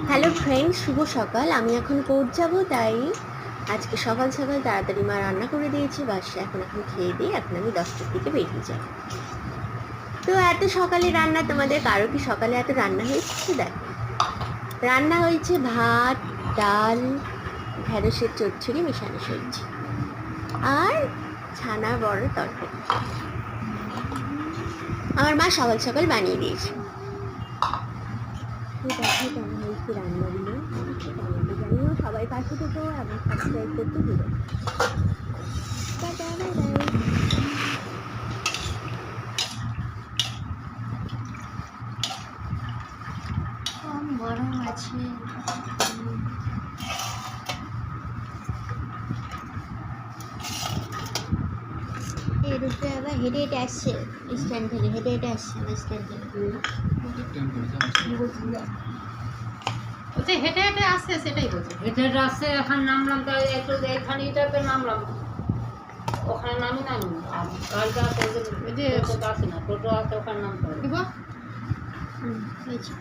Hello friend, শুভ সকাল। আমি এখন কোর্ট যাব, তাই আজকে সকাল সকাল তাড়াতাড়ি মা রান্না করে দিয়েছি। বাসে এখন খেয়ে দিয়ে এখন আমি 10টার দিকে বেরিয়ে যাব। তো এত সকালে রান্না, তোমাদের কারো কি সকালে এত রান্না হয়েছে? দেখো, রান্না হয়েছে ভাত, ডাল, ঢেঁড়সের চচ্চড়ি, মেশানো সবজি আর ছানা বড় তরকারি। আমার মা সকাল সকাল বানিয়ে দিয়েছে। দেখো কেমন হয়েছে রান্নাগুলো, জানিও। সবাই পাশে থেকো এবং সাবস্ক্রাইব করতে ভুলো না। Tata, bye bye. কম গরম আছে। এর উপরে আবার হেঁটে হেঁটে আসছে স্ট্যান্ড থেকে, হেঁটে হেঁটে আসছে আমার স্ট্যান্ড থেকে। বলছে হেঁটে হেঁটে আসছে, সেটাই বলছে। হেঁটে হেঁটে আসছে, এখানে নামলাম, তাই একটু এখানে এটাতে নামলাম, ওখানে নামি নামি আর গাড়িটা আছে, ওই যে টোটো আছে না, টোটো আছে, ওখানে নামতে হবে। দিব হয়েছে।